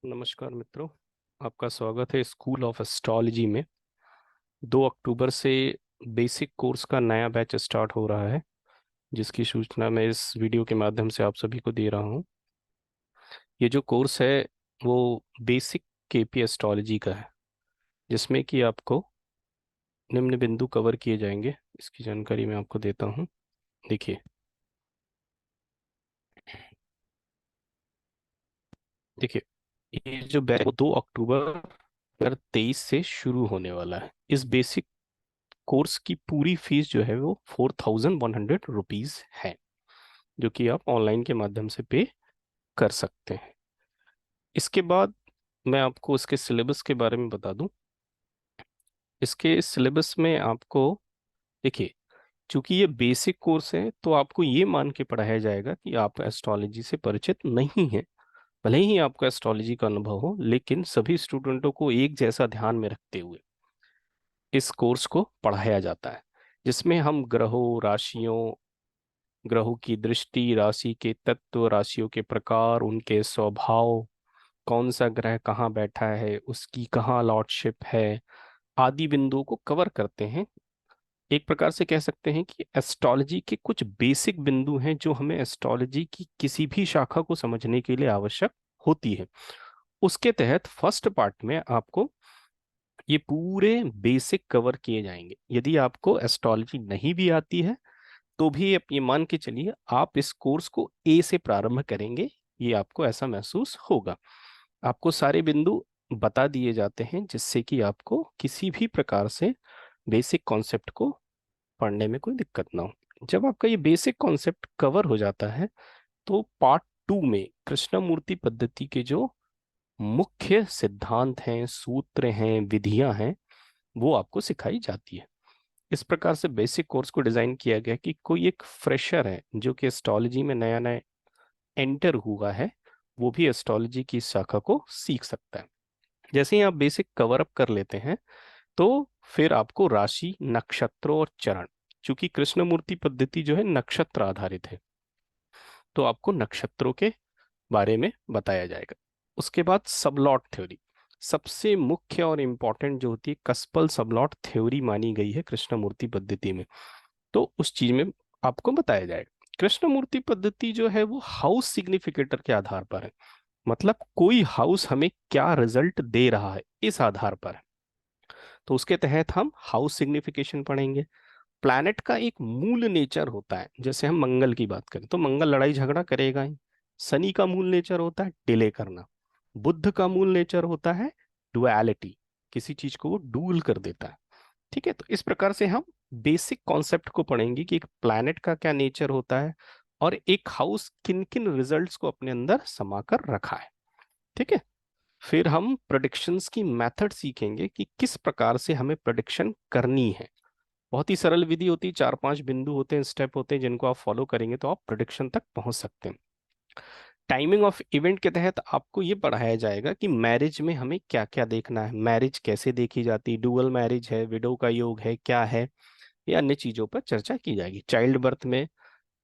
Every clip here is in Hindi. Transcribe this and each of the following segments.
नमस्कार मित्रों, आपका स्वागत है स्कूल ऑफ एस्ट्रोलॉजी में। 2 अक्टूबर से बेसिक कोर्स का नया बैच स्टार्ट हो रहा है, जिसकी सूचना मैं इस वीडियो के माध्यम से आप सभी को दे रहा हूं। ये जो कोर्स है वो बेसिक केपी एस्ट्रोलॉजी का है, जिसमें कि आपको निम्न बिंदु कवर किए जाएंगे। इसकी जानकारी मैं आपको देता हूं। देखिए देखिए ये जो बैच 2 अक्टूबर 2023 से शुरू होने वाला है। इस बेसिक कोर्स की पूरी फीस जो है वो 4100 रुपीज है, जो कि आप ऑनलाइन के माध्यम से पे कर सकते हैं। इसके बाद मैं आपको इसके सिलेबस के बारे में बता दूं। इसके सिलेबस में आपको देखिए, चूंकि ये बेसिक कोर्स है तो आपको ये मान के पढ़ाया जाएगा कि आप एस्ट्रोलॉजी से परिचित नहीं हैं। भले ही आपको एस्ट्रोलॉजी का अनुभव हो, लेकिन सभी स्टूडेंटों को एक जैसा ध्यान में रखते हुए इस कोर्स को पढ़ाया जाता है, जिसमें हम ग्रहों, राशियों, ग्रहों की दृष्टि, राशि के तत्व, राशियों के प्रकार, उनके स्वभाव, कौन सा ग्रह कहाँ बैठा है, उसकी कहाँ लॉर्डशिप है, आदि बिंदुओं को कवर करते हैं। एक प्रकार से कह सकते हैं कि एस्ट्रोलॉजी के कुछ बेसिक बिंदु हैं जो हमें एस्ट्रोलॉजी की किसी भी शाखा को समझने के लिए आवश्यक होती है। उसके तहत फर्स्ट पार्ट में आपको ये पूरे बेसिक कवर किए जाएंगे। यदि आपको एस्ट्रोलॉजी नहीं भी आती है तो भी आप ये मान के चलिए आप इस कोर्स को ए से प्रारंभ करेंगे, ये आपको ऐसा महसूस होगा। आपको सारे बिंदु बता दिए जाते हैं, जिससे कि आपको किसी भी प्रकार से बेसिक कॉन्सेप्ट को पढ़ने में कोई दिक्कत ना हो। जब आपका ये बेसिक कॉन्सेप्ट कवर हो जाता है तो पार्ट 2 में कृष्णमूर्ति पद्धति के जो मुख्य सिद्धांत हैं, सूत्र हैं, विधियां हैं, वो आपको सिखाई जाती है। इस प्रकार से बेसिक कोर्स को डिजाइन किया गया कि कोई एक फ्रेशर है जो कि एस्ट्रोलॉजी में नया नया एंटर हुआ है, वो भी एस्ट्रोलॉजी की इस शाखा को सीख सकता है। जैसे ही आप बेसिक कवर अप कर लेते हैं तो फिर आपको राशि, नक्षत्रों और चरण, चूंकि कृष्णमूर्ति पद्धति जो है नक्षत्र आधारित है, तो आपको नक्षत्रों के बारे में बताया जाएगा। उसके बाद सबलॉट थ्योरी, सबसे मुख्य और इम्पॉर्टेंट जो होती है कस्पल सबलॉट थ्योरी मानी गई है कृष्णमूर्ति पद्धति में, तो उस चीज में आपको बताया जाएगा। कृष्णमूर्ति पद्धति जो है वो हाउस सिग्निफिकेटर के आधार पर है, मतलब कोई हाउस हमें क्या रिजल्ट दे रहा है इस आधार पर है। तो उसके तहत हम हाउस सिग्निफिकेशन पढ़ेंगे। प्लैनेट का एक मूल नेचर होता है, जैसे हम मंगल की बात करें तो मंगल लड़ाई झगड़ा करेगा ही। शनि का मूल नेचर होता है डिले करना। बुध का मूल नेचर होता है डुअलिटी, किसी चीज को वो डूल कर देता है। ठीक है, तो इस प्रकार से हम बेसिक कॉन्सेप्ट को पढ़ेंगे कि एक प्लैनेट का क्या नेचर होता है और एक हाउस किन किन रिजल्ट्स को अपने अंदर समा कर रखा है। ठीक है, फिर हम प्रेडिक्शंस की मेथड सीखेंगे कि किस प्रकार से हमें प्रेडिक्शन करनी है। बहुत ही सरल विधि होती है, 4-5 बिंदु होते हैं, स्टेप होते हैं, जिनको आप फॉलो करेंगे तो आप प्रेडिक्शन तक पहुंच सकते हैं। टाइमिंग ऑफ इवेंट के तहत आपको ये पढ़ाया जाएगा कि मैरिज में हमें क्या क्या देखना है, मैरिज कैसे देखी जाती है, डुअल मैरिज है, विडो का योग है, क्या है, ये अन्य चीजों पर चर्चा की जाएगी। चाइल्ड बर्थ में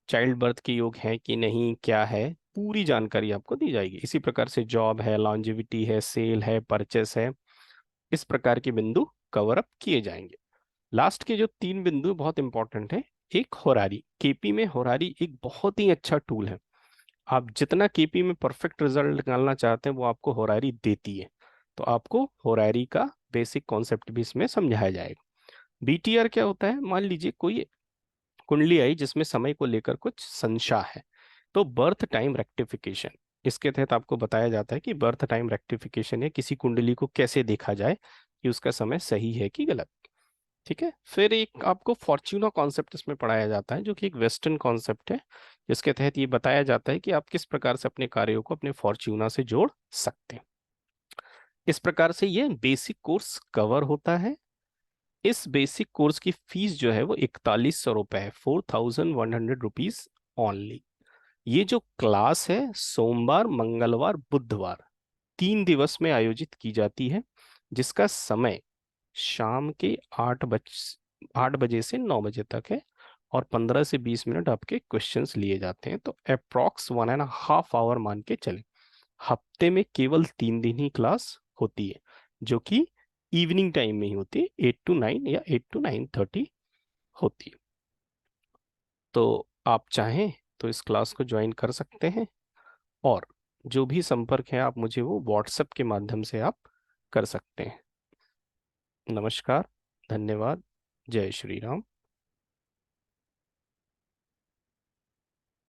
चाइल्ड बर्थ के योग है कि नहीं, क्या है, पूरी जानकारी आपको दी जाएगी। इसी प्रकार से जॉब है, लॉन्जेविटी है, सेल है, परचेस है, इस प्रकार के बिंदु कवर अप किए जाएंगे। लास्ट के जो 3 बिंदु बहुत इंपॉर्टेंट है। एक होरारी, केपी में होरारी एक बहुत ही अच्छा टूल है। आप जितना केपी में परफेक्ट रिजल्ट निकालना चाहते हैं वो आपको होरारी देती है, तो आपको होरारी का बेसिक कॉन्सेप्ट भी इसमें समझाया जाएगा। बीटीआर क्या होता है, मान लीजिए कोई कुंडली आई जिसमें समय को लेकर कुछ संशय है, तो बर्थ टाइम रेक्टिफिकेशन, इसके तहत आपको बताया जाता है कि बर्थ टाइम रेक्टिफिकेशन है, किसी कुंडली को कैसे देखा जाए कि उसका समय सही है कि गलत। ठीक है, फिर एक आपको फॉर्च्यूना कॉन्सेप्ट इसमें पढ़ाया जाता है, जो कि एक वेस्टर्न कॉन्सेप्ट है, जिसके तहत ये बताया जाता है कि आप किस प्रकार से अपने कार्यों को अपने फॉर्च्यूना से जोड़ सकते हैं। इस प्रकार से ये बेसिक कोर्स कवर होता है। इस बेसिक कोर्स की फीस जो है वो 4100 रुपए है, 4100 रुपीज ओनली। ये जो क्लास है सोमवार, मंगलवार, बुधवार 3 दिवस में आयोजित की जाती है, जिसका समय शाम के 8 बजे से 9 बजे तक है, और 15 से 20 मिनट आपके क्वेश्चंस लिए जाते हैं, तो अप्रोक्स 1.5 आवर मान के चले। हफ्ते में केवल 3 दिन ही क्लास होती है, जो कि इवनिंग टाइम में ही होती है, 8 to 9 या 8 to 9:30 होती है। तो आप चाहें तो इस क्लास को ज्वाइन कर सकते हैं, और जो भी संपर्क है आप मुझे वो व्हाट्सएप के माध्यम से आप कर सकते हैं। नमस्कार, धन्यवाद, जय श्री राम।